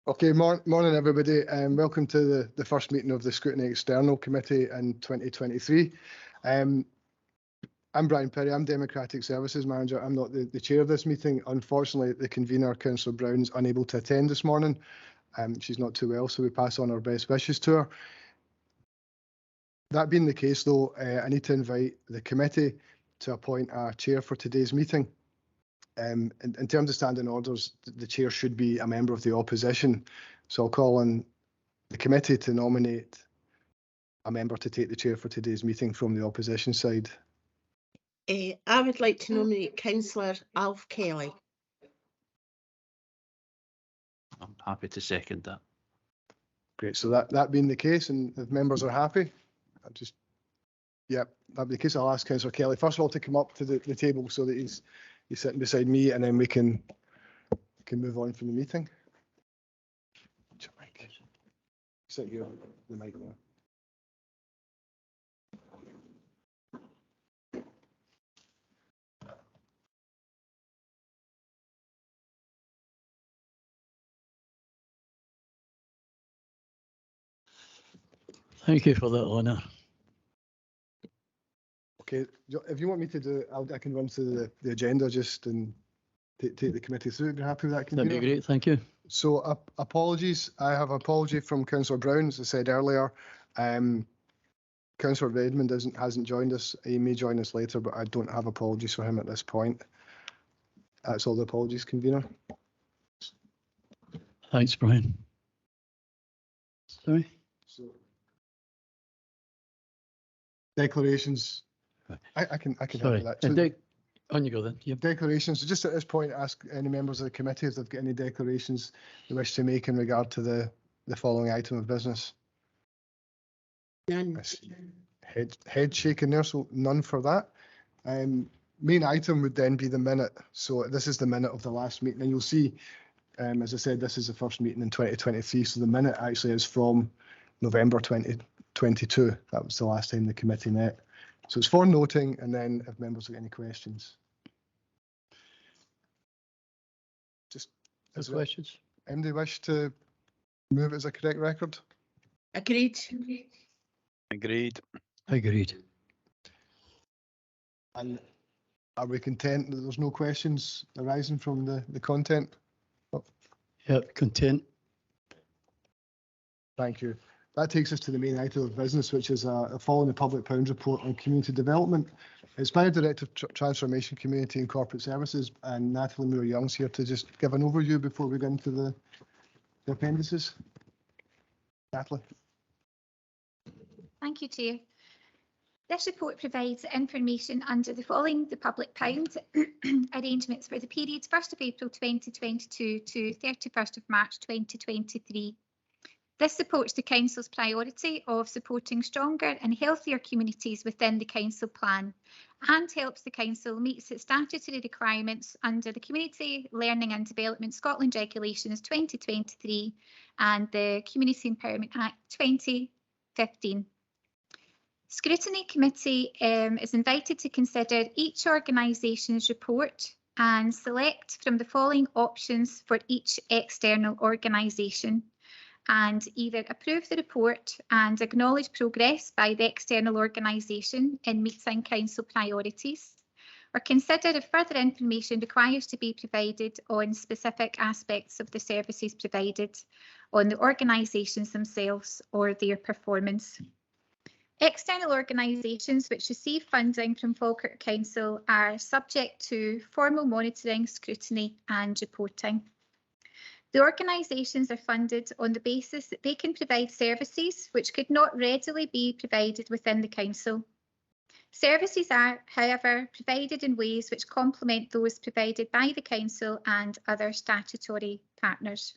Okay, morning everybody, and welcome to the first meeting of the Scrutiny External Committee in 2023. I'm Brian Perry, I'm Democratic Services Manager. I'm not the chair of this meeting. Unfortunately, the convener, Councillor Brown, is unable to attend this morning. She's not too well, so we pass on our best wishes to her. That being the case, though, I need to invite the committee to appoint a chair for today's meeting. In terms of standing orders, the chair should be a member of the opposition. So I'll call on the committee to nominate a member to take the chair for today's meeting from the opposition side. I would like to nominate Councillor Alf Kelly. I'm happy to second that. Great. So that being the case, and if members are happy, that'll be the case. I'll ask Councillor Kelly first of all to come up to the table so that he's sitting beside me, and then we can move on from the meeting. Sit here, the mic there. Thank you for that honour. Okay, if you want me to do it, I can run through the agenda just and take the committee through. Be happy with that? That'd be great, thank you. So apologies. I have an apology from Councillor Brown, as I said earlier. Councillor Redmond hasn't joined us. He may join us later, but I don't have apologies for him at this point. That's all the apologies, convener. Thanks, Brian. Sorry? So, declarations. I can help with that. So, on you go then. Yep. Declarations. So just at this point, ask any members of the committee if they've got any declarations they wish to make in regard to the following item of business. None. Head shaking there, so none for that. Main item would then be the minute. So this is the minute of the last meeting, and you'll see, as I said, this is the first meeting in 2023. So the minute actually is from November 2022. That was the last time the committee met. So it's for noting, and then if members have any questions. Just Any questions? Anybody wish to move it as a correct record? Agreed. Agreed. Agreed. And are we content that there's no questions arising from the content? Yep, content. Thank you. That takes us to the main item of business, which is following the Public Pounds Report on Community Development. It's by the Director of Transformation, Community and Corporate Services, and Natalie Moore-Young's here to just give an overview before we go into the appendices. Natalie. Thank you, Chair. This report provides information under the following the Public Pound arrangements for the period 1st of April 2022 to 31st of March 2023. This supports the Council's priority of supporting stronger and healthier communities within the Council plan and helps the Council meet its statutory requirements under the Community Learning and Development Scotland Regulations 2023 and the Community Empowerment Act 2015. Scrutiny Committee is invited to consider each organisation's report and select from the following options for each external organisation, and either approve the report and acknowledge progress by the external organisation in meeting Council priorities, or consider if further information requires to be provided on specific aspects of the services provided, on the organisations themselves or their performance. External organisations which receive funding from Falkirk Council are subject to formal monitoring, scrutiny and reporting. The organisations are funded on the basis that they can provide services which could not readily be provided within the Council. Services are, however, provided in ways which complement those provided by the Council and other statutory partners.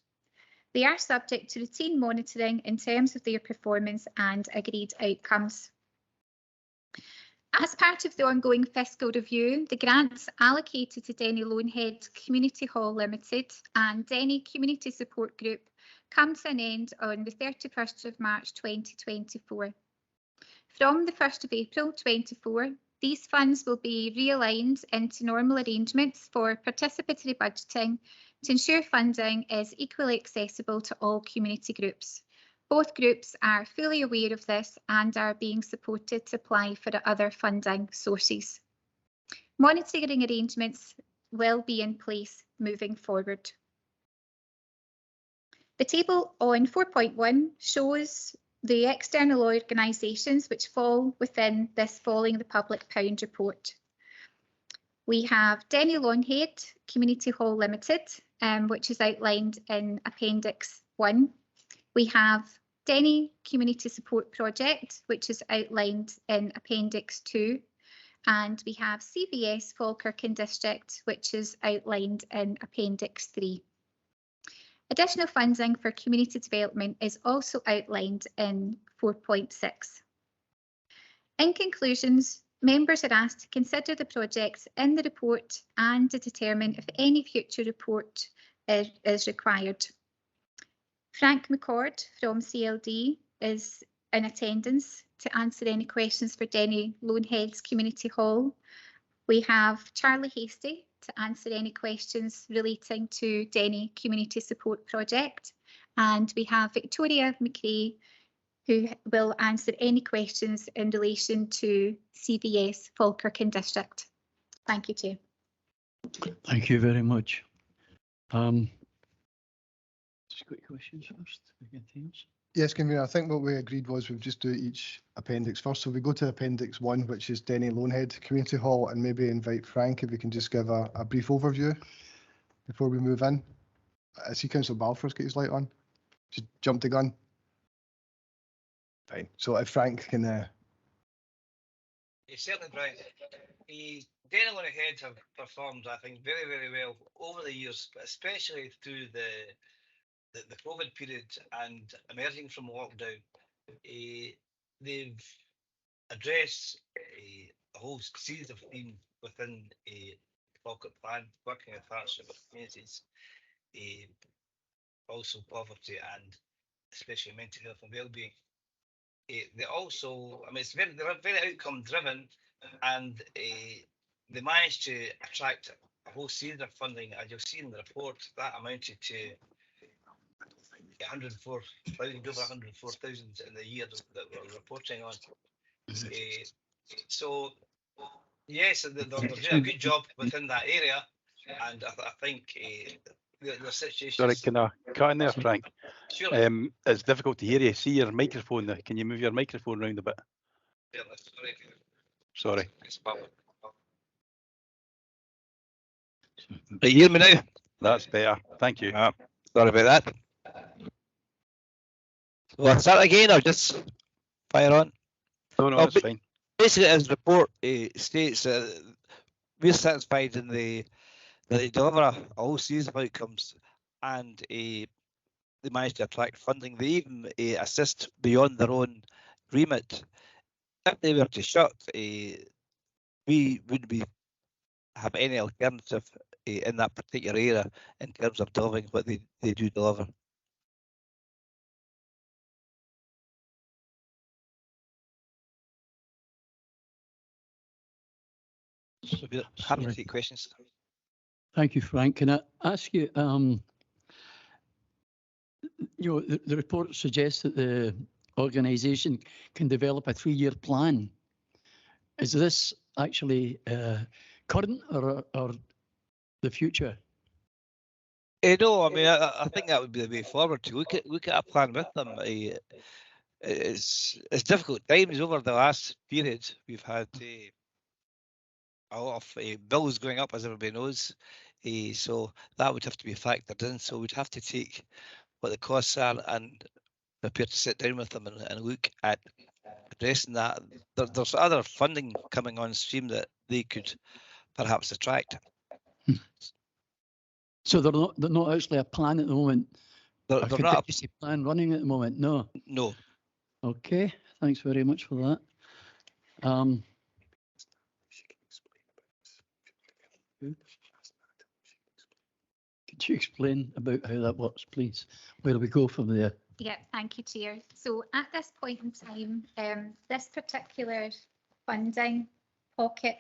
They are subject to routine monitoring in terms of their performance and agreed outcomes. As part of the ongoing fiscal review, the grants allocated to Denny Loanhead Community Hall Limited and Denny Community Support Group come to an end on the 31st of March 2024. From the 1st of April 2024, these funds will be realigned into normal arrangements for participatory budgeting to ensure funding is equally accessible to all community groups. Both groups are fully aware of this and are being supported to apply for other funding sources. Monitoring arrangements will be in place moving forward. The table on 4.1 shows the external organisations which fall within this Following the Public Pound report. We have Denny Loanhead Community Hall Limited, which is outlined in Appendix 1. We have Denny Community Support Project, which is outlined in Appendix 2. And we have CVS Falkirk District, which is outlined in Appendix 3. Additional funding for community development is also outlined in 4.6. In conclusions, members are asked to consider the projects in the report and to determine if any future report is required. Frank McCord from CLD is in attendance to answer any questions for Denny Loanhead's Community Hall. We have Charlie Hasty to answer any questions relating to Denny Community Support Project. And we have Victoria McRae, who will answer any questions in relation to CVS Falkirk District. Thank you, Chair. Thank you very much. Just got questions first. Yes, Convener, I think what we agreed was we'd just do each appendix first. So we go to Appendix 1, which is Denny Loanhead Community Hall, and maybe invite Frank if we can just give a brief overview before we move in. I see Councillor Balfour's got his light on. Just jump the gun. Fine. So if Frank can... Certainly, Brian. Denny Loanhead have performed, I think, very, very well over the years, but especially through the COVID period and emerging from lockdown. They've addressed a whole series of themes within a Falkirk plan, working in partnership with communities, also poverty and especially mental health and well-being. They also, I mean, they're very outcome driven, and they managed to attract a whole series of funding, as you'll see in the report, that amounted to 104,000, over 104,000 in the year that we're reporting on. So yes, they're doing a good job within that area, and I think the situation. Sorry, can I cut in there, Frank? Sure. It's difficult to hear you. See your microphone there. Can you move your microphone round a bit? Sorry. Can you hear me now? That's better. Thank you. Sorry about that. So I'll start again or just fire on? No, that's fine. Basically, as the report states, we're satisfied in that they deliver a whole series of outcomes, and they manage to attract funding. They even assist beyond their own remit. If they were to shut, we wouldn't have any alternative in that particular area in terms of delivering what they do deliver. So happy to take questions. Thank you, Frank. Can I ask you, the report suggests that the organisation can develop a 3-year plan. Is this actually current or the future? No, I mean, I think that would be the way forward, to look at a plan with them. It's difficult times over the last period. We've had a lot of bills going up, as everybody knows, so that would have to be factored in. So we'd have to take what the costs are and prepare to sit down with them and look at addressing that. There's other funding coming on stream that they could perhaps attract. So they're not actually a plan at the moment. They're a not contingency plan running at the moment. No. No. Okay. Thanks very much for that. Could you explain about how that works, please? Where do we go from there? Yeah, thank you, Chair. So at this point in time, this particular funding pocket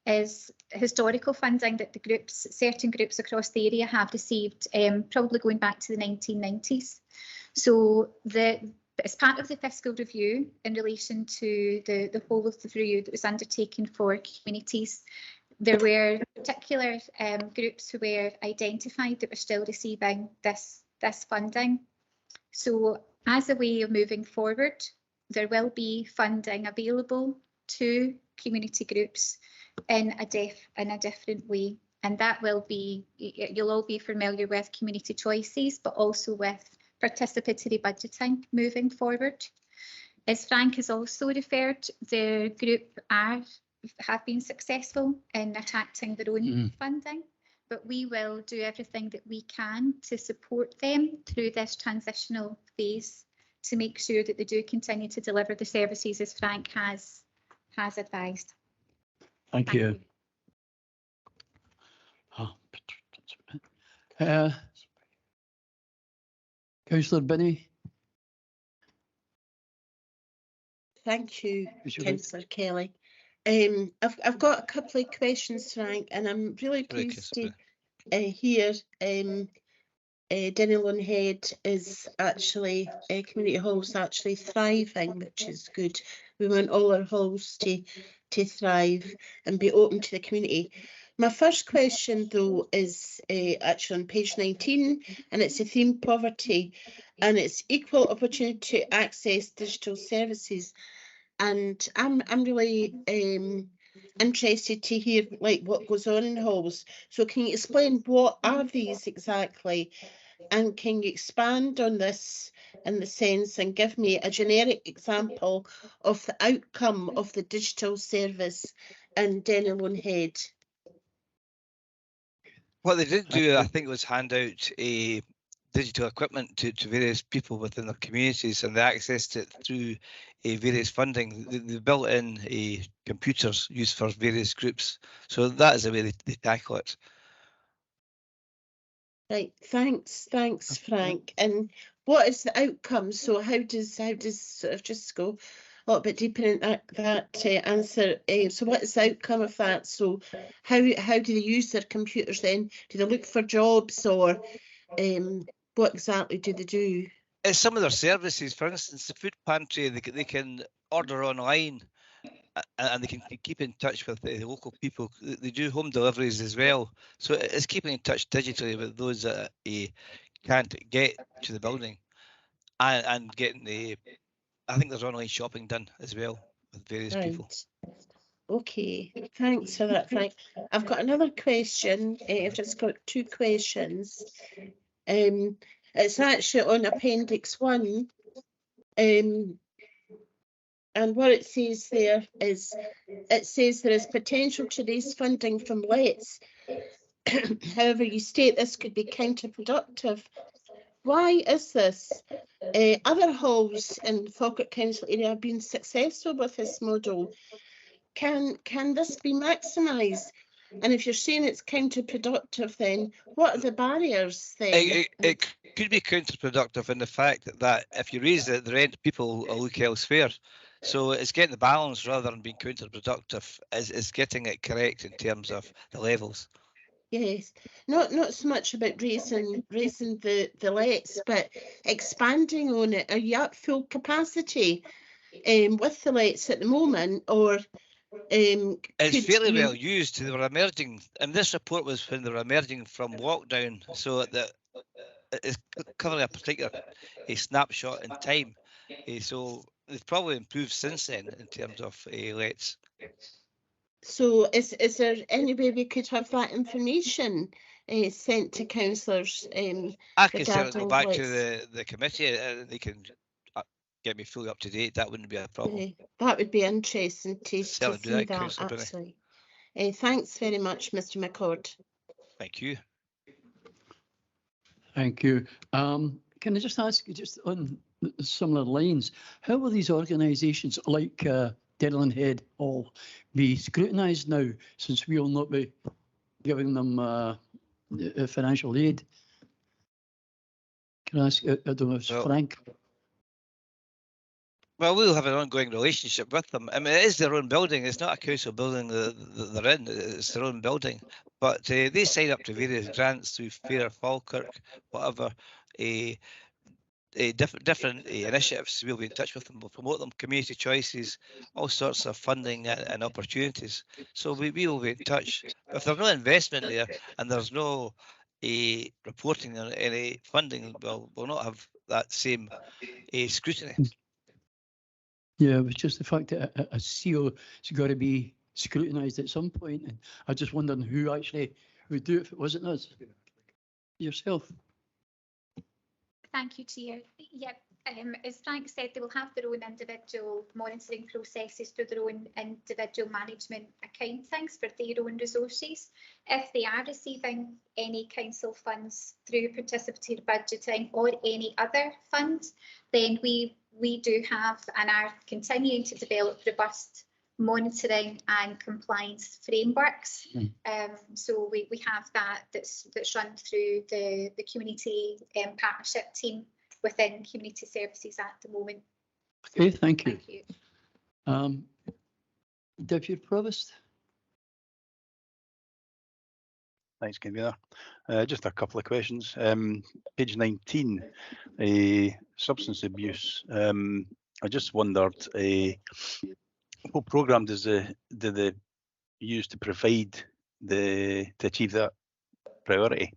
is historical funding that certain groups across the area have received, probably going back to the 1990s. So as part of the fiscal review in relation to the whole of the review that was undertaken for communities, there were particular groups who were identified that were still receiving this funding. So as a way of moving forward, there will be funding available to community groups in a different way, and that will be, you'll all be familiar with community choices, but also with participatory budgeting moving forward. As Frank has also referred, the group have been successful in attracting their own funding, but we will do everything that we can to support them through this transitional phase to make sure that they do continue to deliver the services as Frank has advised. Thank you. Councillor Binney. Thank you, Is your Councillor Kelly. I've got a couple of questions, Frank, and I'm really Sorry, pleased to Councillor hear Denilon Head is actually, community halls actually thriving, which is good. We want all our halls to thrive and be open to the community. My first question, though, is actually on page 19, and it's the theme poverty, and it's equal opportunity to access digital services. And I'm really interested to hear like what goes on in halls. So can you explain what are these exactly? And can you expand on this in the sense and give me a generic example of the outcome of the digital service in Denilon Head? What they did do, I think, was hand out digital equipment to various people within their communities, and they accessed it through various funding. They built in computers used for various groups. So that is the way they tackle it. Right, thanks, Frank. And what is the outcome? So how does sort of just go a little bit deeper in that answer? So what is the outcome of that? So how do they use their computers then? Do they look for jobs, or what exactly do they do? Some of their services, for instance, the food pantry, they can order online, and they can keep in touch with the local people. They do home deliveries as well. So it's keeping in touch digitally with those that can't get to the building, and getting I think there's online shopping done as well with various people. Okay, thanks for that, Frank. I've got another question. I've just got two questions. It's actually on Appendix 1. And what it says there is, it says there is potential to raise funding from lets. However, you state this could be counterproductive. Why is this? Other halls in Falkirk Council area have been successful with this model. Can this be maximised? And if you're saying it's counterproductive, then what are the barriers then? It could be counterproductive in the fact that if you raise the rent, people will look elsewhere. So it's getting the balance rather than being counterproductive. Is getting it correct in terms of the levels. Yes, not so much about raising the lets, but expanding on it. Are you at full capacity with the lets at the moment, or it's fairly well used? They were emerging, and this report was when they were emerging from lockdown, so that it's covering a particular snapshot in time. So they've probably improved since then in terms of lets. So is there any way we could have that information sent to councillors? I can certainly go back lets? to the committee, and they can get me fully up to date. That wouldn't be a problem. That would be interesting to see do that, that, Councillor Binney. actually. Thanks very much, Mr. McCord. Thank you. Thank you. Can I just ask you, just on similar lines, how will these organisations like Denilon Head all be scrutinised now, since we will not be giving them financial aid? Can I ask, I don't know, Frank? Well, we'll have an ongoing relationship with them. I mean, it is their own building. It's not a council building that they're in. It's their own building. But they sign up to various grants through Fair, Falkirk, whatever. Different initiatives. We'll be in touch with them. We'll promote them. Community choices, all sorts of funding and opportunities. So we will be in touch. But if there's no investment there and there's no reporting on any funding, we'll not have that same scrutiny. Yeah, it was just the fact that a CO has got to be scrutinised at some point, and I just wondering who actually would do it if it wasn't us. Yourself. Thank you, Chair. Yep, as Frank said, they will have their own individual monitoring processes through their own individual management accountings for their own resources. If they are receiving any council funds through participatory budgeting or any other funds, then we do have and are continuing to develop robust monitoring and compliance frameworks. So we have that's run through the community partnership team within community services at the moment. Okay, thank you. Thank you. Deputy Provost. Thanks, Convener. Just a couple of questions. Page 19, substance abuse. I just wondered, what programme do they use to provide to achieve that priority?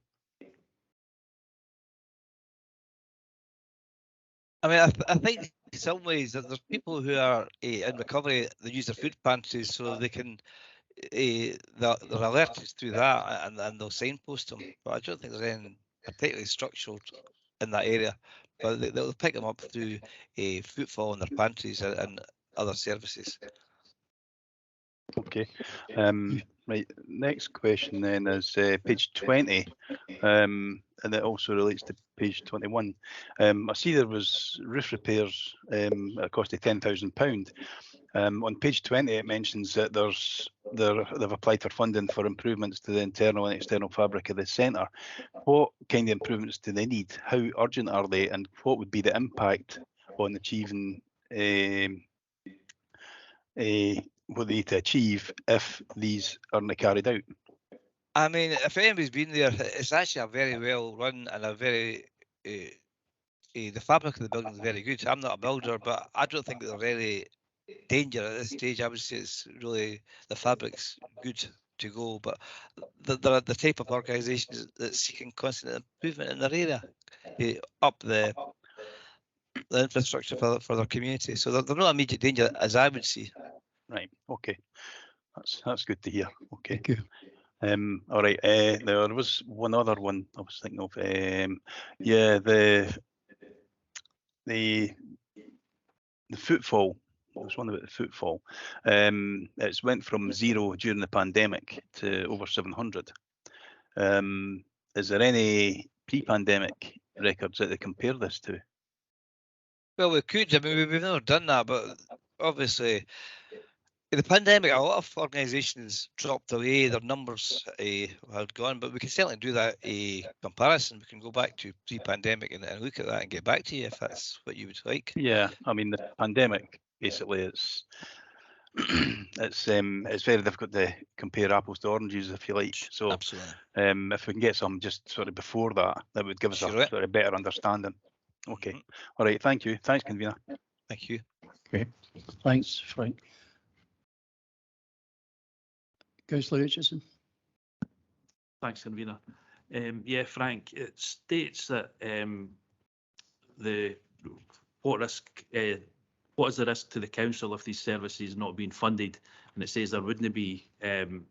I mean, I think in some ways that there's people who are in recovery that use their food pantries so they can they're alerted through that and they'll signpost them. But I don't think there's anything particularly structural in that area. But they'll pick them up through footfall in their pantries and other services. Okay. Right. Next question then is page 20, and it also relates to page 21. I see there was roof repairs at a cost of £10,000. On page 20, it mentions that they've applied for funding for improvements to the internal and external fabric of the centre. What kind of improvements do they need? How urgent are they? And what would be the impact on achieving what they need to achieve if these aren't carried out? I mean, if anybody's been there, it's actually a very well run and a very the fabric of the building is very good. I'm not a builder, but I don't think there's any danger at this stage. I would say it's really the fabric's good to go, but they're the type of organisation that's seeking constant improvement in their area, up the infrastructure for their community. So they're not immediate danger, as I would see. Right. Okay. That's good to hear. Okay. Thank you. All right. There was one other one I was thinking of. Yeah, the footfall. There was one about the footfall. It's went from 0 during the pandemic to over 700. Is there any pre-pandemic records that they compare this to? Well, we could. I mean, we've never done that, but obviously, in the pandemic, a lot of organisations dropped away. Their numbers had gone, but we can certainly do that comparison. We can go back to pre-pandemic and look at that and get back to you if that's what you would like. Yeah, I mean the pandemic basically it's very difficult to compare apples to oranges, if you like. So absolutely, if we can get some just sort of before that, that would give us a sort of better understanding. Okay. All right. Thank you. Thanks, Convener. Thank you. Okay. Thanks, Frank. Councillor Richardson. Thanks, Convener. Yeah, Frank, it states that what is the risk to the council if these services not being funded? And it says there wouldn't be, the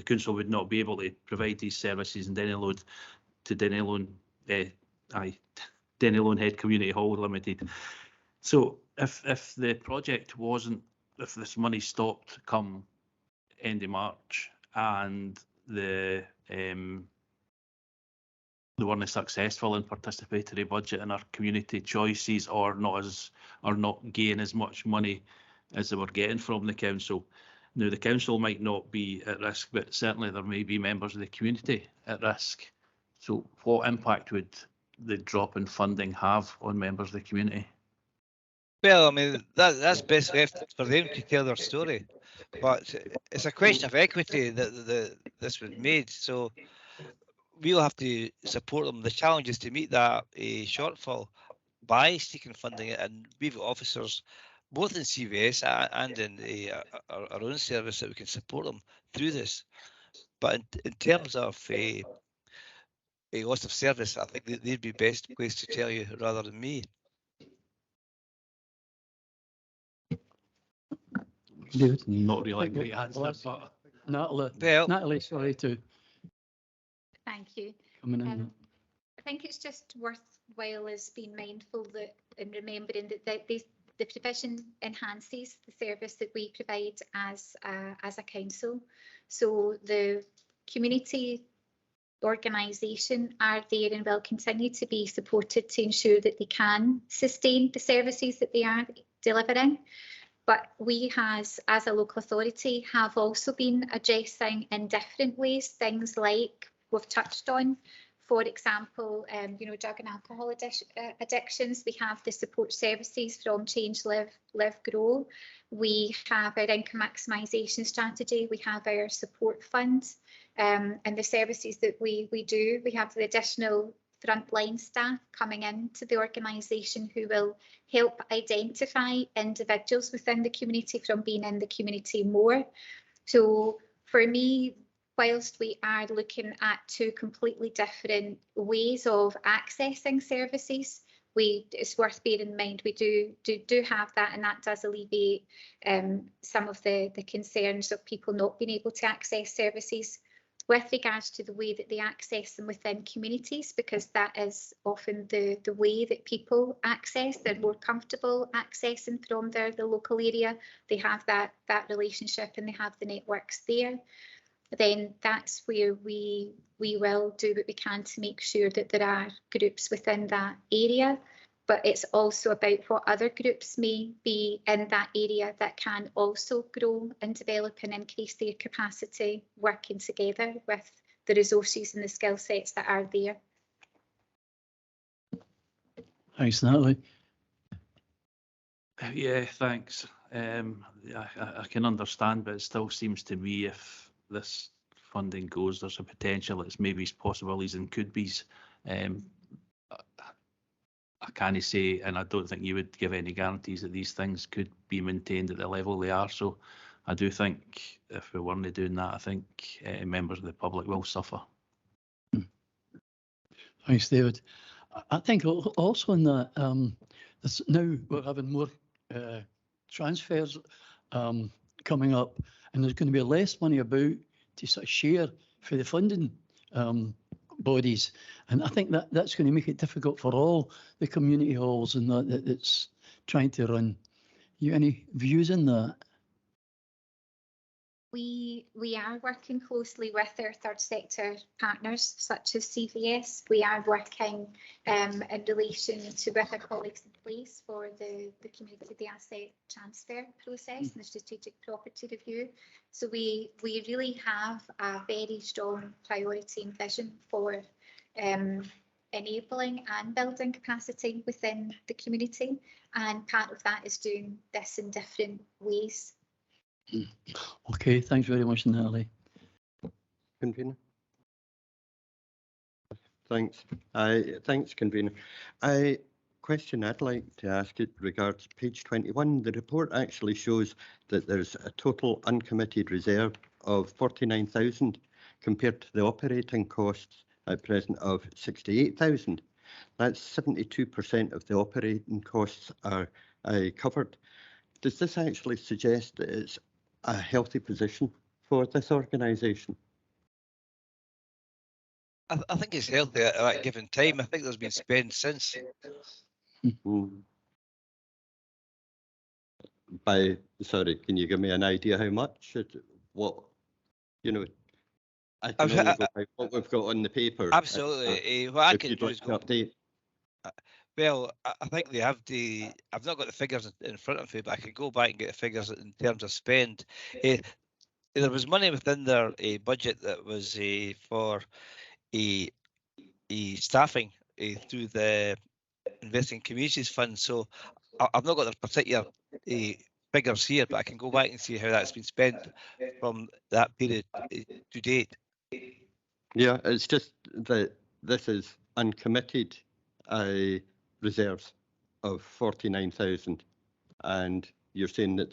council would not be able to provide these services in Denny to Denny Head Community Hall Limited. So if the project wasn't, if this money stopped come end of March and they weren't successful in participatory budget and our community choices or not gain as much money as they were getting from the council. Now the council might not be at risk, but certainly there may be members of the community at risk. So what impact would the drop in funding have on members of the community? Well, I mean, that's best left for them to tell their story. But it's a question of equity that this was made. So we'll have to support them. The challenge is to meet that shortfall by seeking funding, and we've got officers both in CVS and in our own service that we can support them through this. But in terms of a loss of service, I think they'd be best placed to tell you rather than me. David? Not really a great answer, but Natalie, Well, Natalie, sorry to Thank you. come in. I think it's just worthwhile as being mindful that and remembering that the provision enhances the service that we provide as a council. So the community organisation are there and will continue to be supported to ensure that they can sustain the services that they are delivering. But we as a local authority have also been addressing in different ways things like we've touched on. For example, drug and alcohol addictions. We have the support services from Change, Live, Grow. We have our income maximisation strategy. We have our support fund and the services that we do. We have the additional frontline staff coming into the organisation who will help identify individuals within the community from being in the community more. So for me, whilst we are looking at two completely different ways of accessing services, it's worth bearing in mind we do have that, and that does alleviate some of the concerns of people not being able to access services with regards to the way that they access them within communities, because that is often the way that people access. They're more comfortable accessing from the local area. They have that relationship and they have the networks there. Then that's where we will do what we can to make sure that there are groups within that area. But it's also about what other groups may be in that area that can also grow and develop and increase their capacity, working together with the resources and the skill sets that are there. Thanks, Natalie. yeah, thanks. I can understand, but it still seems to me if this funding goes, there's a potential it's maybe possibilities and could be's. I can't say, and I don't think you would give any guarantees that these things could be maintained at the level they are. So I do think if we weren't doing that, I think members of the public will suffer. Thanks, David. I think also in that now we're having more transfers coming up, and there's going to be less money about to sort of share for the funding bodies, and I think that's going to make it difficult for all the community halls and that it's trying to run. You any views on that? We are working closely with our third sector partners such as CVS. We are working in relation to with our colleagues in place for the community, the asset transfer process and the strategic property review. So we really have a very strong priority and vision for enabling and building capacity within the community, and part of that is doing this in different ways. Okay, thanks very much, Natalie. Convener. Thanks. Thanks, Convener. Question I'd like to ask it regards page 21. The report actually shows that there's a total uncommitted reserve of 49,000 compared to the operating costs at present of 68,000. That's 72% of the operating costs are covered. Does this actually suggest that it's a healthy position for this organisation? I think it's healthy at that given time. I think there's been spend since. Sorry, can you give me an idea how much? What, you know, I can only go by what we've got on the paper. Absolutely. What I can do is go update. Well, I think they have the. I've not got the figures in front of me, but I can go back and get the figures in terms of spend. There was money within their budget that was for staffing through the Investing Communities Fund. So I've not got the particular figures here, but I can go back and see how that's been spent from that period to date. Yeah, it's just that this is uncommitted reserves of 49,000, and you're saying that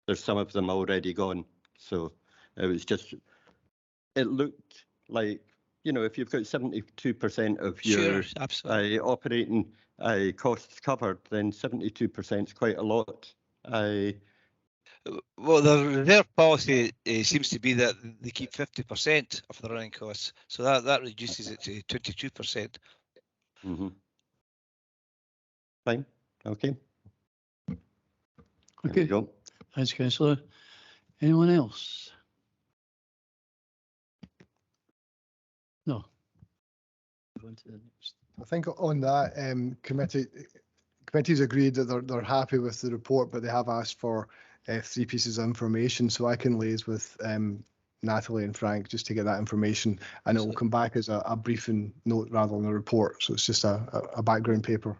there's some of them already gone. So it was just, it looked like, you know, if you've got 72% of your Sure, absolutely. operating costs covered, then 72% is quite a lot. Well, the reserve policy seems to be that they keep 50% of the running costs, so that reduces it to 22%. Mm-hmm. Fine. Okay. There Okay. you go. Thanks, Councillor. Anyone else? No. Go on to the next. I think on that committee's agreed that they're happy with the report, but they have asked for 3 pieces of information, so I can liaise with Natalie and Frank just to get that information, and it will come back as a briefing note rather than a report. So it's just a background paper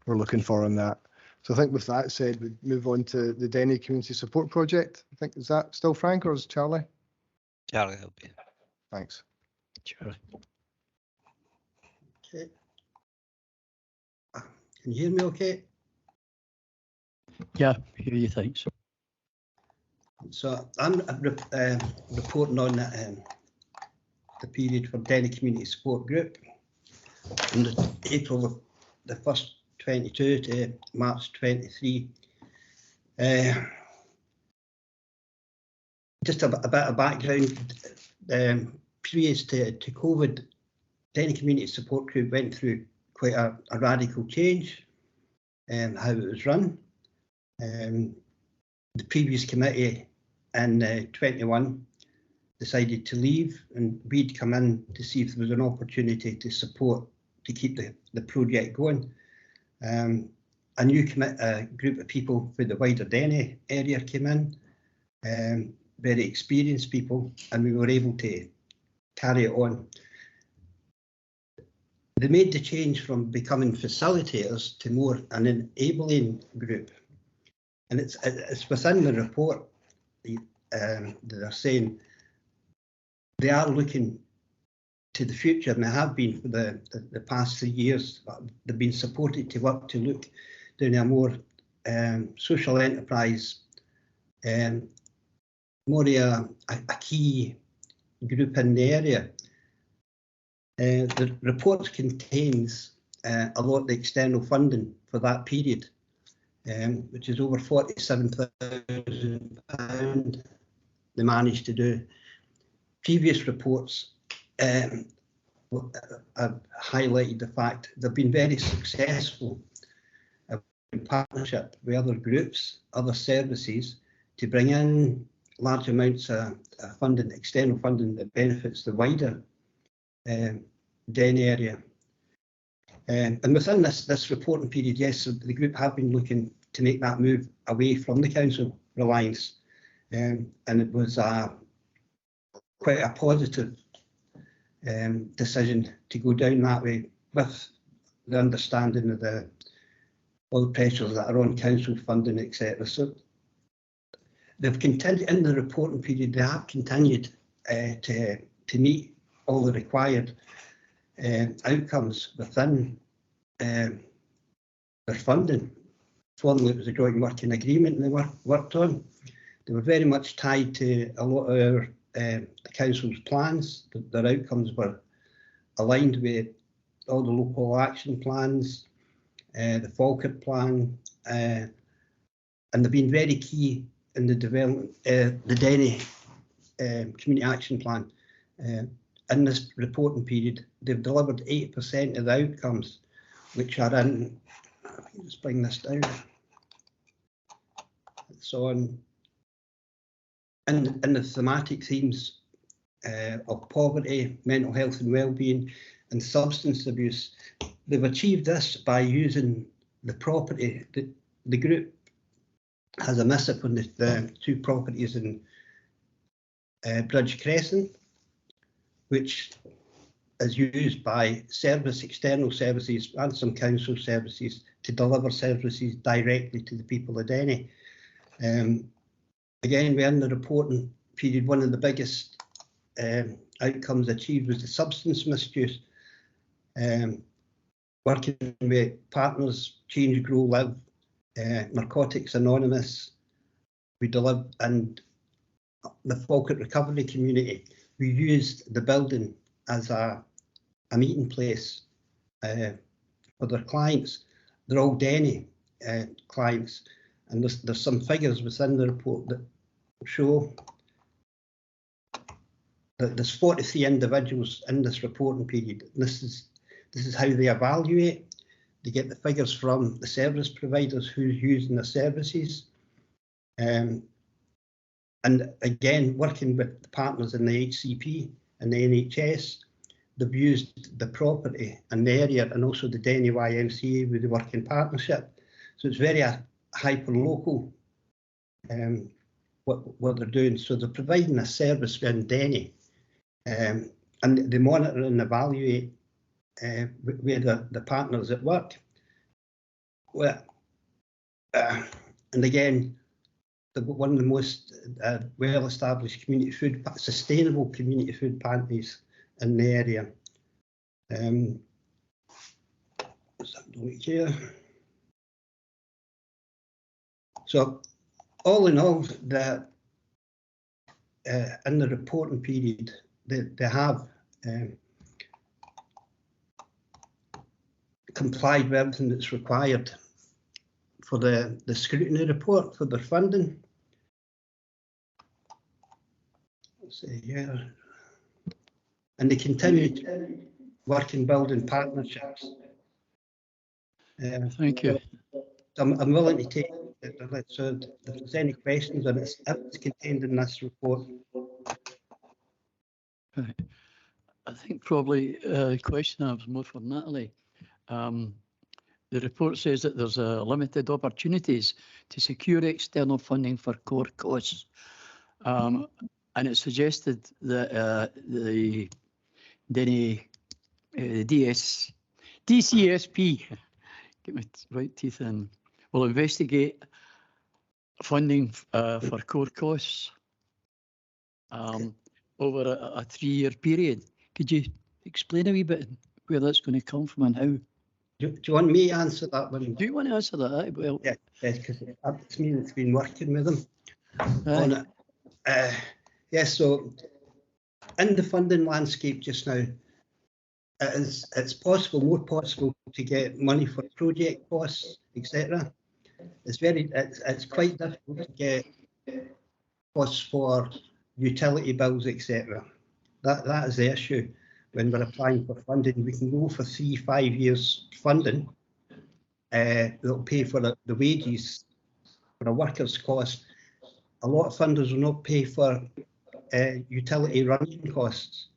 we're looking for on that. So I think with that said, we move on to the Denny Community Support Project. I think, is that still Frank or is Charlie? Charlie, help you. Thanks. Charlie. Okay. Can you hear me okay? Yeah, hear you, thanks. So I'm reporting on the period for Denny Community Support Group from April the 1st, 22 to March 23. Just a bit of background. Previous to COVID, Denny Community Support Group went through quite a radical change in how it was run. The previous committee in 21 decided to leave, and we'd come in to see if there was an opportunity to support to keep the project going. A new group of people for the wider Denny area came in, very experienced people, and we were able to carry it on. They made the change from becoming facilitators to more an enabling group. And it's within the report that they're saying they are looking to the future, and they have been for the past 3 years. They've been supported to work to look down a more social enterprise, more a key group in the area. The report contains a lot of the external funding for that period, which is over £47,000 they managed to do. Previous reports have highlighted the fact they've been very successful in partnership with other groups, other services, to bring in large amounts of funding, external funding that benefits the wider Denny area. And within this reporting period, yes, the group have been looking to make that move away from the council reliance, and it was quite a positive decision to go down that way, with the understanding of all the pressures that are on council funding, etc. So they've continued in the reporting period. They have continued to meet all the required outcomes within their funding. Formerly, it was a joint working agreement they worked on. They were very much tied to a lot of our the council's plans. Their outcomes were aligned with all the local action plans, the Falkirk plan, and they've been very key in the development, the Denny Community Action Plan. In this reporting period, they've delivered 80% of the outcomes, which are in, let's bring this down. It's on, in the thematic themes of poverty, mental health and well-being, and substance abuse. They've achieved this by using the property. The group has a miss-up on the 2 properties in Bridge Crescent, which is used by external services and some council services to deliver services directly to the people of Denny. Again, we're in the reporting period. One of the biggest outcomes achieved was the substance misuse. Working with partners, Change, Grow, Live, Narcotics Anonymous, we deliver, and the Falkirk Recovery Community, we used the building as a meeting place for their clients. They're all Denny clients, and there's some figures within the report that show that there's 43 individuals in this reporting period. This is how they evaluate. They get the figures from the service providers who's using the services. And again, working with the partners in the HCP and the NHS, they've used the property and the area and also the Denny YMCA with the working partnership. So it's very hyper-local what they're doing. So they're providing a service within Denny, and they monitor and evaluate where the partners at work. Well, and again, one of the most well-established sustainable community food pantries in the area. Here. So, all in all, in the reporting period, they have complied with everything that's required for the scrutiny report for their funding. Let's see here. And they continue to work in building partnerships. Thank you. I'm willing to take it. So if there's any questions on it, it's contained in this report. Right. I think probably the question I was more for Natalie. The report says that there's limited opportunities to secure external funding for core costs. And it suggested that the Denny DCSP, get my right teeth in, will investigate funding for core costs over a 3-year period. Could you explain a wee bit where that's going to come from and how? Do you want me to answer that one? Do you want to answer that? Well, yeah, because it's me that's been working with them on it. Yes, so in the funding landscape just now, it's more possible to get money for project costs, etc. It's quite difficult to get costs for utility bills, etc. That is the issue when we're applying for funding. We can go for 3-5 years funding. That'll pay for the wages for a worker's cost. A lot of funders will not pay for utility running costs.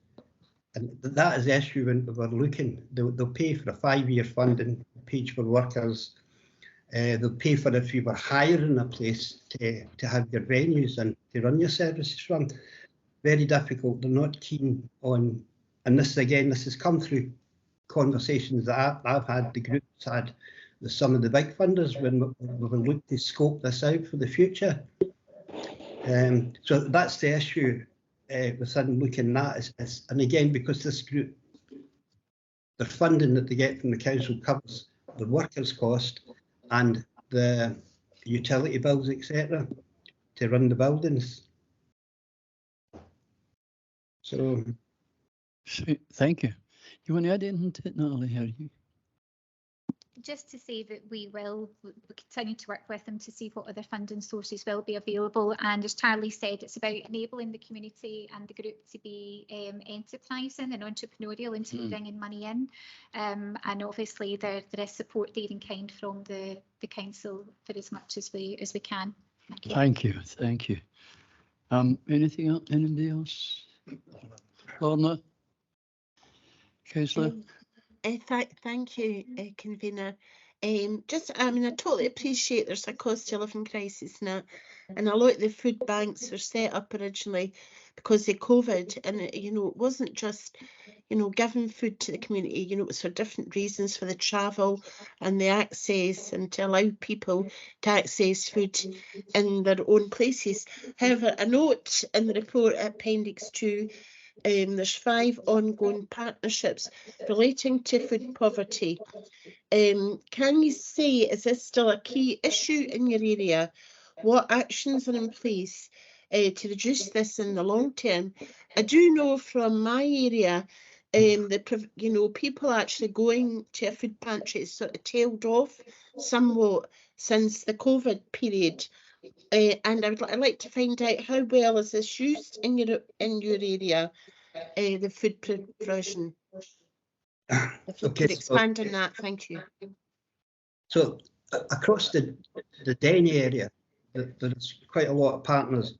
And that is the issue when we're looking. They'll pay for a 5-year funding page for workers. They'll pay for if you were hiring a place to have your venues and to run your services from. Very difficult. They're not keen on, and this has come through conversations that I've had, the group's had with some of the big funders when we look to scope this out for the future. So that's the issue within looking at is, and again, because this group, the funding that they get from the council covers the workers' cost and the utility bills, etc., to run the buildings. So, thank you. You want to add anything to it, Natalie? Just to say that we will continue to work with them to see what other funding sources will be available. And as Charlie said, it's about enabling the community and the group to be enterprising and entrepreneurial and to be bringing money in. And obviously there is support there in kind from the council for as much as we can. Thank you. Thank you. Anything else? Anybody else? Lorna? Councillor? Thank you, Convener. I mean, I totally appreciate there's a cost of living crisis now, and a lot of the food banks were set up originally because of COVID, and you know, it wasn't just, you know, giving food to the community. You know, it was for different reasons, for the travel and the access, and to allow people to access food in their own places. However, a note in the report at Appendix 2. There's 5 ongoing partnerships relating to food poverty. Can you say, is this still a key issue in your area? What actions are in place to reduce this in the long term? I do know from my area, you know, people actually going to a food pantry has sort of tailed off somewhat since the COVID period. And I'd like to find out how well is this used in your area, the food provision. If you could expand on that, thank you. So across the Denny area, there's quite a lot of partners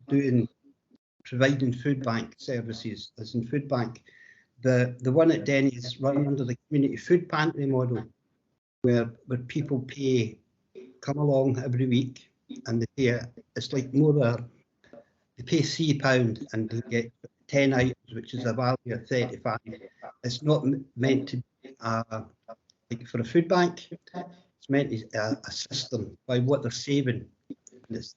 providing food bank services. As in food bank, the one at Denny is run under the community food pantry model, where people come along every week, and they pay it's like they pay £3 and they get 10 items, which is a value of 35. It's not meant to be like for a food bank. It's meant to be a system by what they're saving. And it's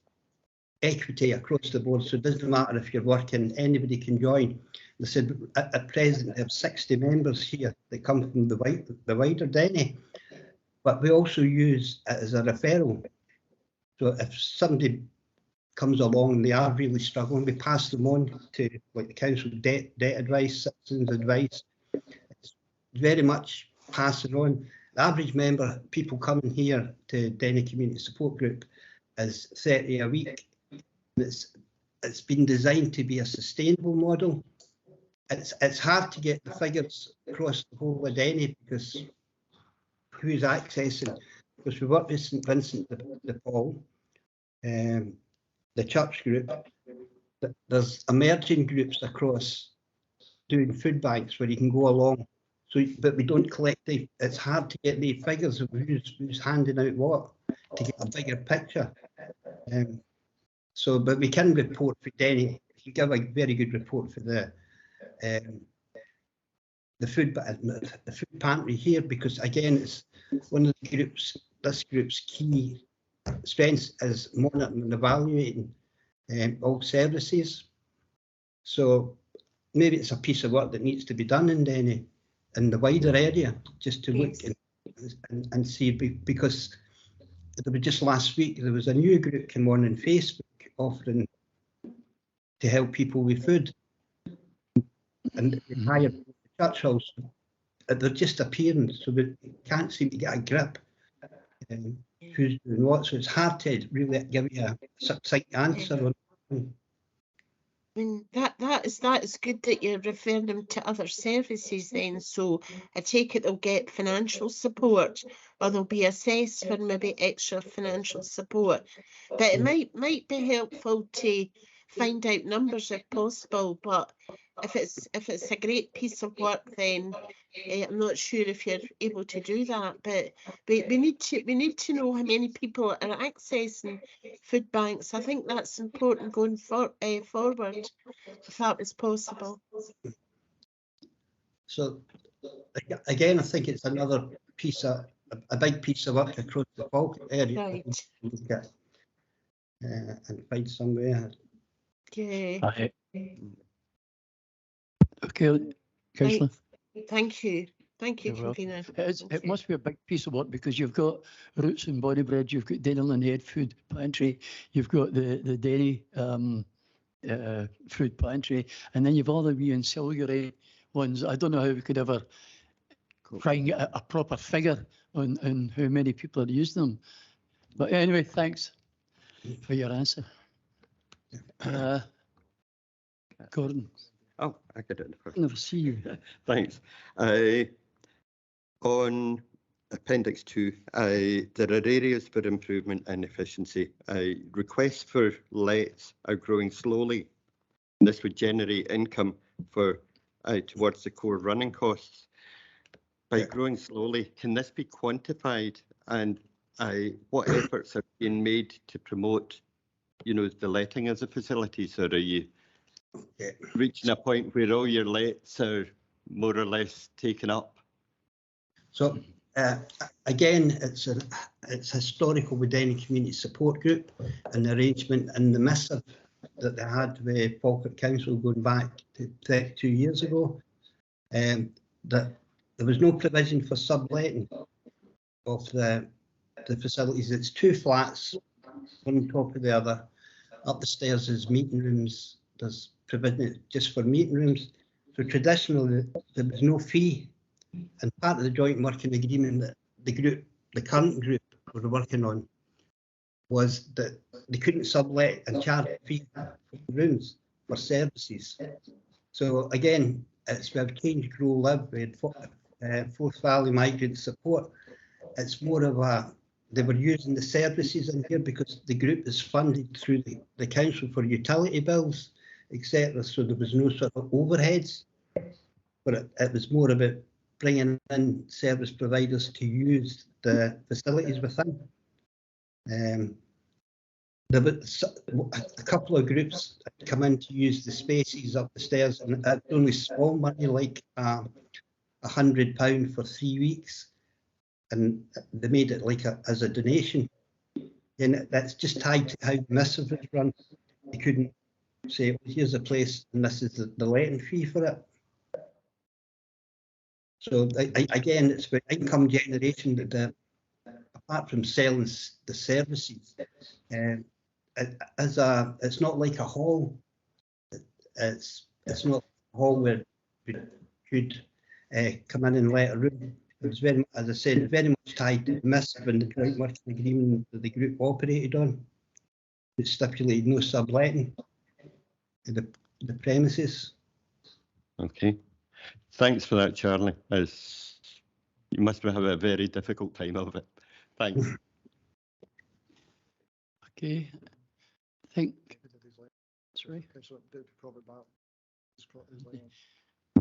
equity across the board, so it doesn't matter if you're working, anybody can join. They said at present they have 60 members here that come from the wider Denny, but we also use it as a referral. So if somebody comes along and they are really struggling, we pass them on to like the council debt advice, citizens advice. It's very much passing on. The average member, people coming here to Denny Community Support Group, is 30 a week. It's been designed to be a sustainable model. It's hard to get the figures across the whole of Denny because who's accessing? Because we work with St Vincent de Paul, the church group. There's emerging groups across doing food banks where you can go along. So, but we don't collect it's hard to get the figures of who's handing out what to get a bigger picture. But we can report for Denny. We can give a very good report for the food pantry here, because again, it's one of the groups. This group's key strengths is monitoring and evaluating all services. So maybe it's a piece of work that needs to be done in Denny, in the wider area, just to look and see, because there was just last week there was a new group came on Facebook offering to help people with food, and they hired the church house. They're just appearing, so we can't seem to get a grip who's doing what. So it's hard to really give you a succinct answer on. I mean, that is good that you're referring them to other services then. So I take it they'll get financial support, or they'll be assessed for maybe extra financial support. But it might be helpful to find out numbers if possible. But if it's a great piece of work, then I'm not sure if you're able to do that. But we need to know how many people are accessing food banks. I think that's important going forward, if that was possible. So again, I think it's another piece of a big piece of work across the Falkirk area. Right. Look at, and find somewhere. Yeah. Okay, Councillor. Thank you. Thank you, You're welcome. Convener. It must be a big piece of work, because you've got Roots and Bodybread, you've got Denelin Head Food Pantry, you've got the Denny Food Pantry, and then you've all the wee ancillary ones. I don't know how we could ever try and get a proper figure on how many people are using them. But anyway, thanks for your answer. Gordon. Oh, I got it. Never see you. Thanks. On Appendix 2, there are areas for improvement and efficiency. Requests for lets are growing slowly. This would generate income for towards the core running costs. By growing slowly, can this be quantified And what efforts are being made to promote, you know, the letting of the facilities? Or are you reaching a point where all your lets are more or less taken up? So again, it's historical with any community support group, and the arrangement and the missive that they had with Falkirk Council going back to 32 years ago, that there was no provision for subletting of the facilities. It's 2 flats, one on top of the other. Up the stairs is meeting rooms. There's provision just for meeting rooms. So traditionally, there was no fee. And part of the joint working agreement that the current group were working on, was that they couldn't sublet and charge a fee for rooms for services. So again, it's we've changed Grow Live, we had Forth Valley Migrant Support. It's more of a, they were using the services in here because the group is funded through the council for utility bills, etc. So there was no sort of overheads, but it was more about bringing in service providers to use the facilities within. There was a couple of groups that come in to use the spaces up the stairs, and it's only small money, like £100 for 3 weeks, and they made it like as a donation. And that's just tied to how the missive is run. They couldn't say, well, here's a place and this is the letting fee for it. So again, it's about income generation, that apart from selling the services, it's not like a hall. It's not a hall where you could come in and let a room. It was very, as I said, very much tied to the missive and the joint working agreement that the group operated on. It stipulated no subletting the premises. Okay. Thanks for that, Charlie. You must have a very difficult time of it. Thanks. Okay. I think. Sorry.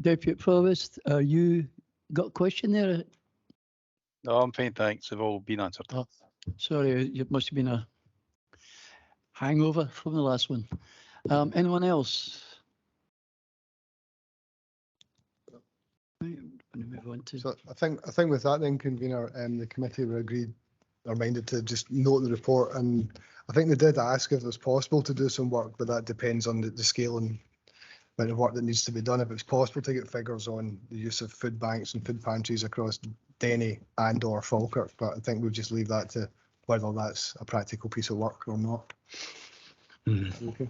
Deputy Provost, you got a question there? No, I'm fine, thanks. They've all been answered. Oh, sorry, it must have been a hangover from the last one. Anyone else? Move on to... So I think with that then, convener, the committee were minded to just note the report, and I think they did ask if it was possible to do some work, but that depends on the scale and amount of work that needs to be done. If it's possible to get figures on the use of food banks and food pantries across Denny and or Falkirk, but I think we'll just leave that to whether that's a practical piece of work or not. Okay.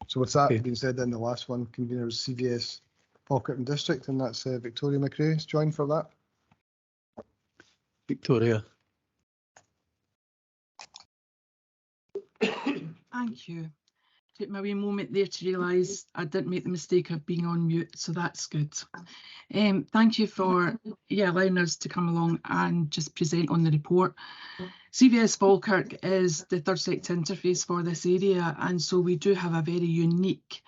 So with that being said, then the last one, convener, is CVS Falkirk and District, and that's Victoria McRae is joined for that. Victoria. Thank you. Took me a wee moment there to realise I didn't make the mistake of being on mute, so that's good. Thank you for allowing us to come along and just present on the report. CVS Falkirk is the third sector interface for this area, and so we do have a very unique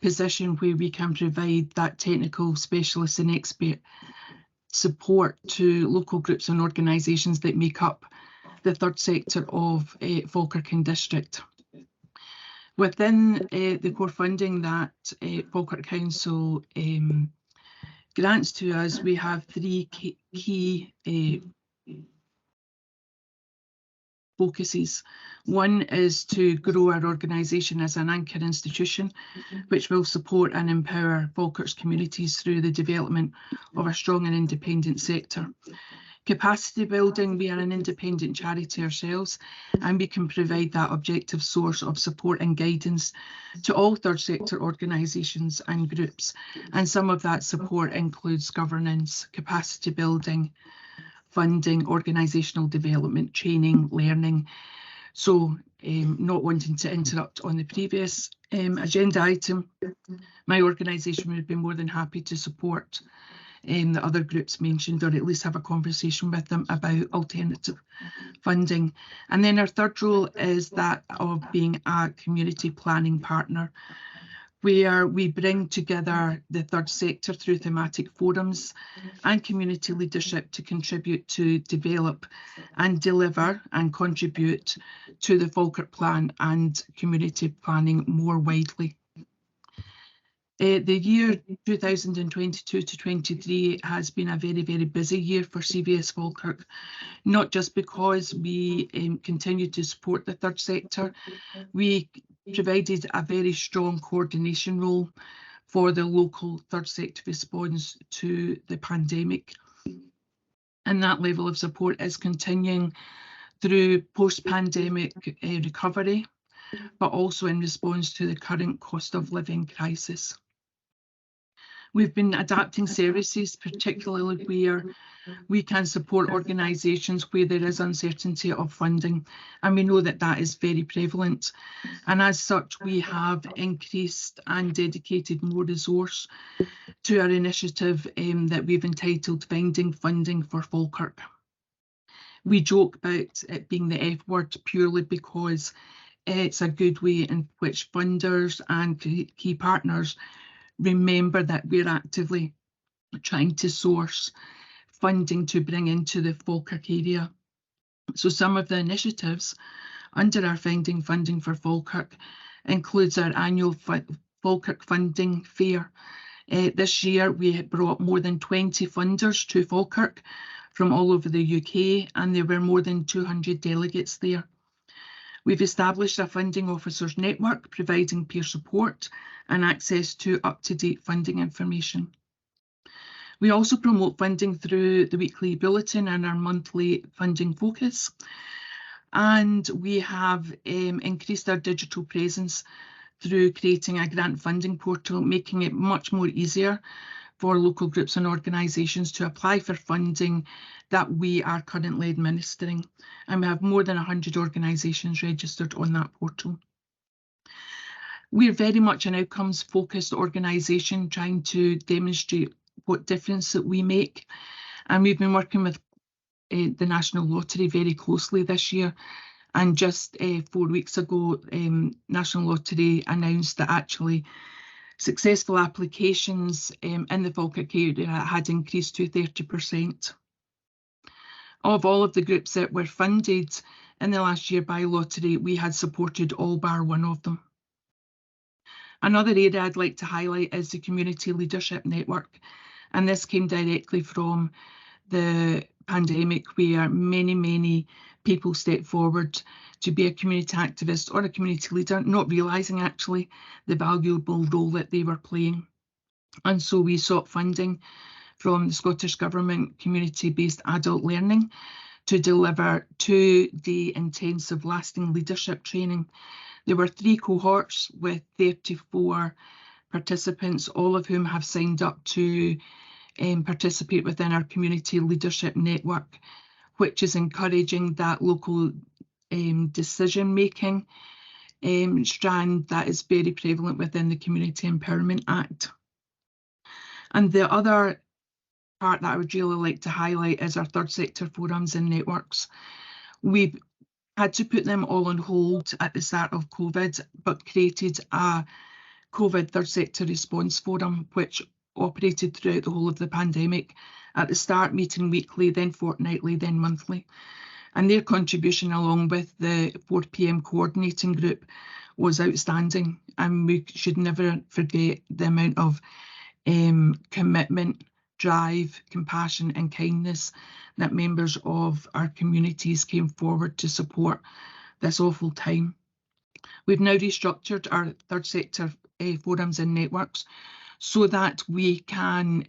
position where we can provide that technical specialist and expert support to local groups and organisations that make up the third sector of Falkirk and District. Within the core funding that Falkirk Council grants to us, we have 3 key focuses. One is to grow our organisation as an anchor institution, which will support and empower Falkirk's communities through the development of a strong and independent sector. Capacity building, we are an independent charity ourselves, and we can provide that objective source of support and guidance to all third sector organisations and groups. And some of that support includes governance, capacity building, funding, organisational development, training, learning. So not wanting to interrupt on the previous agenda item, my organisation would be more than happy to support the other groups mentioned, or at least have a conversation with them about alternative funding. And then our third role is that of being a community planning partner. where we bring together the third sector through thematic forums and community leadership to contribute to develop and deliver and contribute to the Falkirk Plan and community planning more widely. The year 2022 to 23 has been a very, very busy year for CVS Falkirk, not just because we continue to support the third sector. We provided a very strong coordination role for the local third sector response to the pandemic. And that level of support is continuing through post-pandemic recovery, but also in response to the current cost of living crisis. We've been adapting services, particularly where we can support organisations where there is uncertainty of funding, and we know that that is very prevalent. And as such, we have increased and dedicated more resource to our initiative that we've entitled Finding Funding for Falkirk. We joke about it being the F word purely because it's a good way in which funders and key partners remember that we're actively trying to source funding to bring into the Falkirk area. So some of the initiatives under our Finding Funding for Falkirk includes our annual Falkirk Funding Fair. This year we brought more than 20 funders to Falkirk from all over the UK, and there were more than 200 delegates there. We've established a funding officers network providing peer support and access to up-to-date funding information. We also promote funding through the weekly bulletin and our monthly funding focus. And we have increased our digital presence through creating a grant funding portal, making it much more easier for local groups and organisations to apply for funding that we are currently administering. And we have more than 100 organisations registered on that portal. We're very much an outcomes focused organisation trying to demonstrate what difference that we make. And we've been working with the National Lottery very closely this year. And just 4 weeks ago, National Lottery announced that actually successful applications in the Falkirk area had increased to 30%. Of all of the groups that were funded in the last year by lottery, we had supported all bar one of them. Another area I'd like to highlight is the Community Leadership Network, and this came directly from the pandemic, where many people stepped forward to be a community activist or a community leader, not realising actually the valuable role that they were playing. And so we sought funding from the Scottish Government community-based adult learning to deliver 2-day intensive lasting leadership training. There were 3 cohorts with 34 participants, all of whom have signed up to participate within our community leadership network, which is encouraging that local decision-making strand that is very prevalent within the Community Empowerment Act. And the other part that I would really like to highlight is our third sector forums and networks. We've had to put them all on hold at the start of COVID, but created a COVID third sector response forum, which operated throughout the whole of the pandemic, at the start meeting weekly, then fortnightly, then monthly. And their contribution, along with the 4 PM coordinating group, was outstanding. And we should never forget the amount of commitment, drive, compassion and kindness that members of our communities came forward to support this awful time. We've now restructured our third sector forums and networks so that we can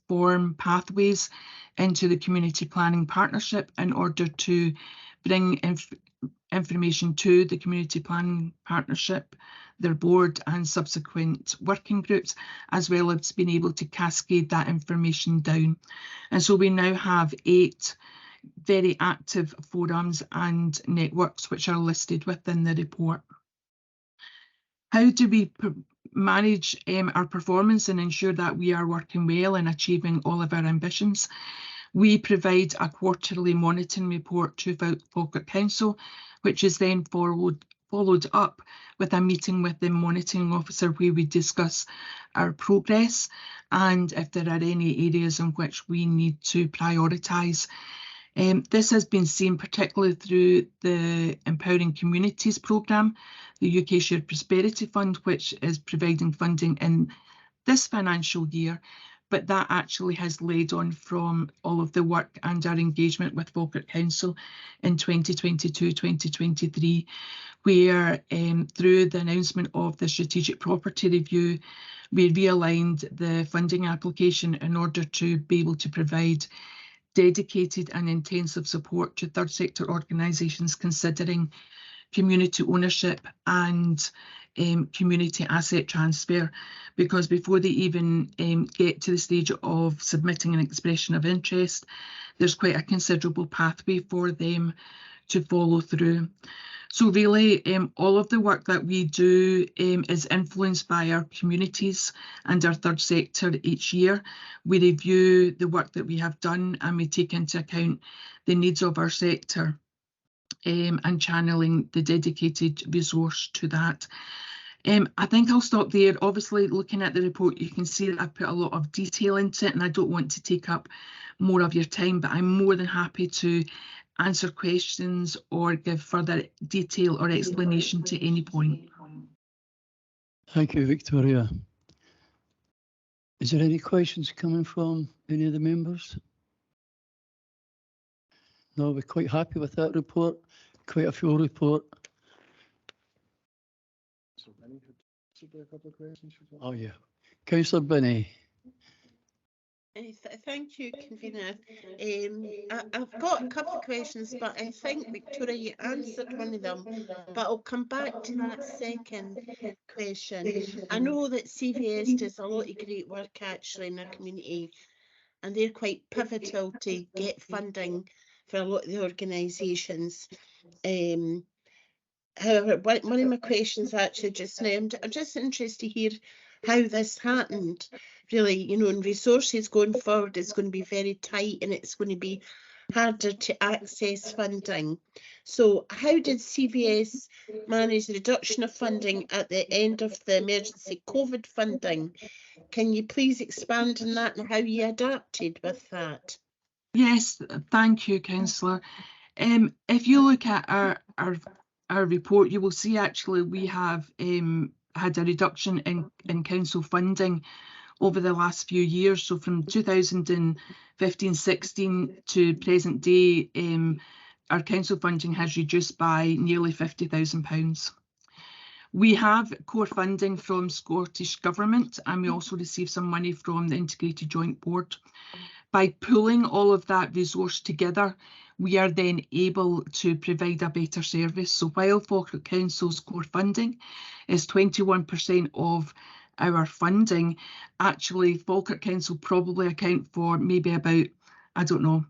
form pathways into the community planning partnership in order to bring information to the community planning partnership, their board and subsequent working groups, as well as being able to cascade that information down. And so we now have 8 very active forums and networks which are listed within the report. How do we manage our performance and ensure that we are working well and achieving all of our ambitions? We provide a quarterly monitoring report to Falkirk Council, which is then followed followed up with a meeting with the monitoring officer where we discuss our progress and if there are any areas in which we need to prioritise. This has been seen particularly through the Empowering Communities programme, the UK Shared Prosperity Fund, which is providing funding in this financial year, but that actually has led on from all of the work and our engagement with Falkirk Council in 2022-2023, where through the announcement of the Strategic Property Review, we realigned the funding application in order to be able to provide dedicated and intensive support to third sector organisations considering community ownership and community asset transfer, because before they even get to the stage of submitting an expression of interest, there's quite a considerable pathway for them to follow through. So really, all of the work that we do is influenced by our communities and our third sector each year. We review the work that we have done and we take into account the needs of our sector and channeling the dedicated resource to that. I think I'll stop there. Obviously, looking at the report, you can see that I've put a lot of detail into it and I don't want to take up more of your time, but I'm more than happy to answer questions or give further detail or explanation to any point. Thank you, Victoria. Is there any questions coming from any of the members? No, we're quite happy with that report, quite a full report. A couple of questions. Oh yeah, Councillor Binney. Thank you, Convener. I've got a couple of questions, but I think, Victoria, you answered one of them, but I'll come back to that second question. I know that CVS does a lot of great work actually in our community, and they're quite pivotal to get funding for a lot of the organisations. However, one of my questions actually just now, I'm just interested to hear how this happened. Really, you know, and resources going forward is going to be very tight and it's going to be harder to access funding. So how did CVS manage the reduction of funding at the end of the emergency COVID funding? Can you please expand on that and how you adapted with that? Yes, thank you, Councillor. If you look at our report, you will see actually we have had a reduction in council funding over the last few years. So from 2015-16 to present day, our council funding has reduced by nearly £50,000. We have core funding from Scottish Government and we also receive some money from the Integrated Joint Board. By pooling all of that resource together, we are then able to provide a better service. So while Falkirk Council's core funding is 21% of our funding, actually Falkirk Council probably account for maybe about, I don't know,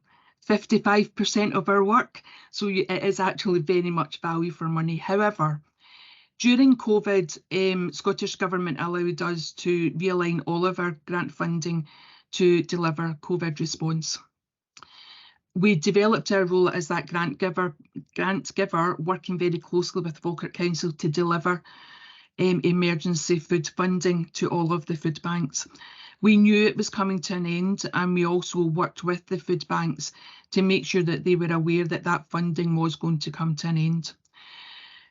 55% of our work. So it is actually very much value for money. However, during COVID, Scottish Government allowed us to realign all of our grant funding to deliver COVID response. We developed our role as that grant giver, working very closely with Falkirk Council to deliver emergency food funding to all of the food banks. We knew it was coming to an end and we also worked with the food banks to make sure that they were aware that that funding was going to come to an end.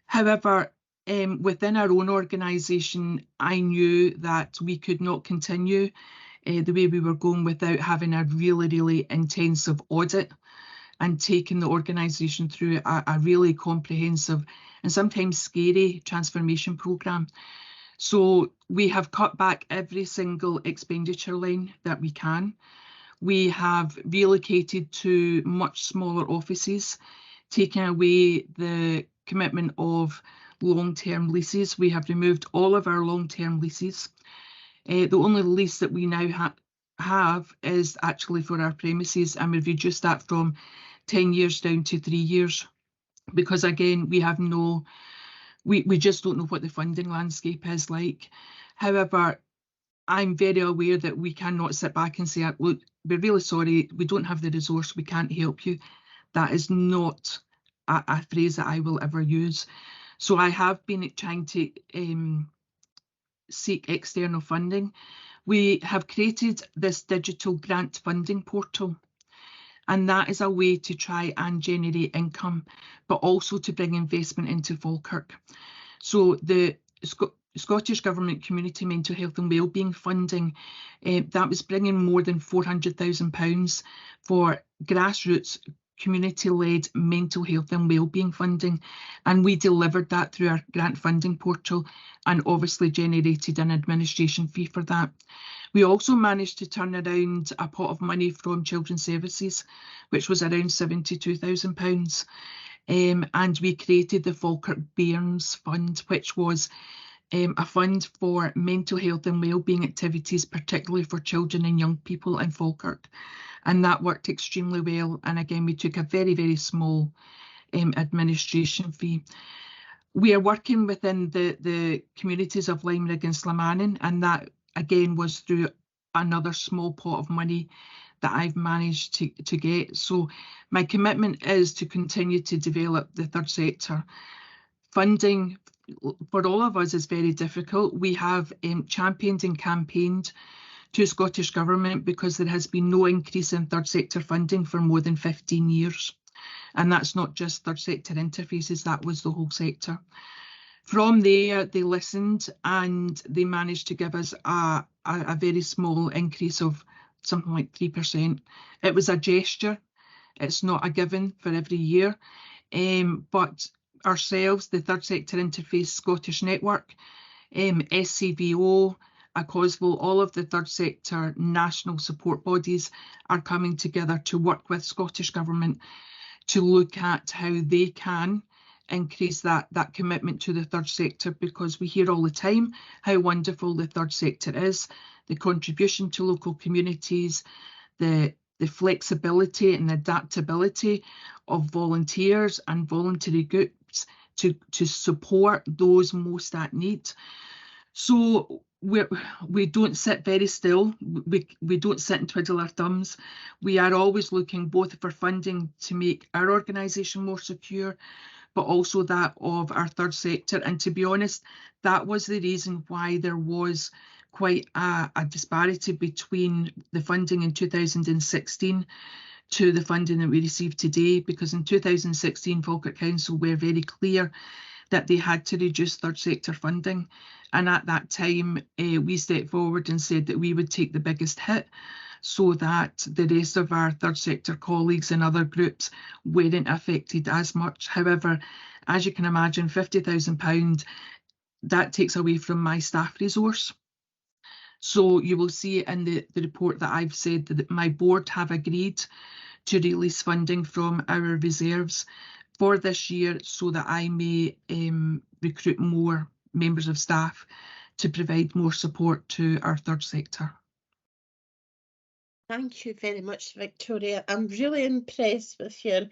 However, within our own organisation, I knew that we could not continue the way we were going without having a really intensive audit and taking the organisation through a really comprehensive and sometimes scary transformation programme. So we have cut back every single expenditure line that we can. We have relocated to much smaller offices, taking away the commitment of long-term leases. We have removed all of our long-term leases. The only lease that we now have is actually for our premises, and we've reduced that from 10 years down to 3 years because, again, we have we just don't know what the funding landscape is like. However, I'm very aware that we cannot sit back and say, look, we're really sorry, we don't have the resource, we can't help you. That is not a phrase that I will ever use. So I have been trying to seek external funding. We have created this digital grant funding portal, and that is a way to try and generate income, but also to bring investment into Falkirk. So the Scottish Government Community Mental Health and Wellbeing funding, that was bringing more than £400,000 for grassroots community-led mental health and wellbeing funding, and we delivered that through our grant funding portal and obviously generated an administration fee for that. We also managed to turn around a pot of money from Children's Services, which was around £72,000, and we created the Falkirk Bairns Fund, which was a fund for mental health and wellbeing activities, particularly for children and young people in Falkirk. And that worked extremely well. And again, we took a very, very small administration fee. We are working within the communities of Limerick and Slamanan, and that again was through another small pot of money that I've managed to get. So my commitment is to continue to develop the third sector. Funding for all of us is very difficult. We have championed and campaigned to Scottish Government because there has been no increase in third sector funding for more than 15 years. And that's not just third sector interfaces, that was the whole sector. From there, they listened and they managed to give us a very small increase of something like 3%. It was a gesture. It's not a given for every year. But ourselves, the Third Sector Interface Scottish Network, SCVO, ACOSVO, all of the third sector national support bodies are coming together to work with Scottish Government to look at how they can increase that commitment to the third sector, because we hear all the time how wonderful the third sector is, the contribution to local communities, the flexibility and adaptability of volunteers and voluntary groups to support those most at need. So we don't sit very still. We don't sit and twiddle our thumbs. We are always looking both for funding to make our organisation more secure, but also that of our third sector. And to be honest, that was the reason why there was quite a disparity between the funding in 2016 to the funding that we received today, because in 2016 Falkirk Council were very clear that they had to reduce third sector funding, and at that time we stepped forward and said that we would take the biggest hit so that the rest of our third sector colleagues and other groups weren't affected as much. However, as you can imagine, £50,000, that takes away from my staff resource. So you will see in the report that I've said that my board have agreed to release funding from our reserves for this year so that I may recruit more members of staff to provide more support to our third sector. Thank you very much, Victoria. I'm really impressed with your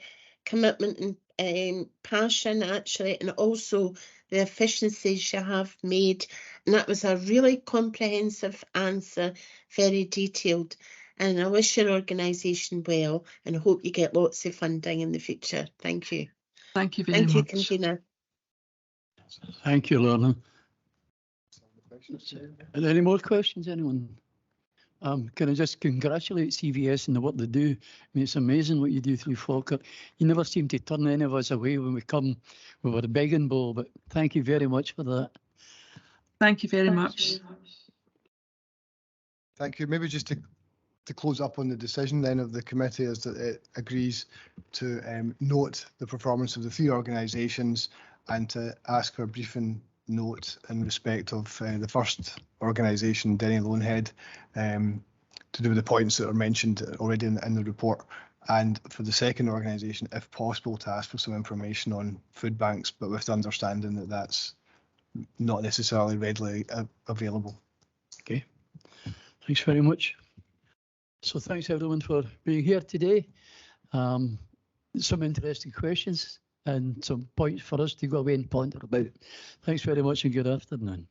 commitment and passion, actually, and also the efficiencies you have made. And that was a really comprehensive answer, very detailed. And I wish your organisation well and hope you get lots of funding in the future. Thank you. Thank you very much. Thank you, Convener. Thank you, Lorna. Are there any more questions, anyone? Can I just congratulate CVS on the work they do? I mean, it's amazing what you do through Falkirk. You never seem to turn any of us away when we come with our begging bowl, but thank you very much for that. Thank you very much. Thank you. Maybe just to close up on the decision then of the committee is that it agrees to note the performance of the three organisations and to ask for a briefing note in respect of the first organisation, Denny Lonehead, to do with the points that are mentioned already in the report, and for the second organisation, if possible, to ask for some information on food banks, but with the understanding that that's not necessarily readily available. Okay, thanks very much. So thanks everyone for being here today. Some interesting questions and some points for us to go away and ponder about. Thanks very much and good afternoon.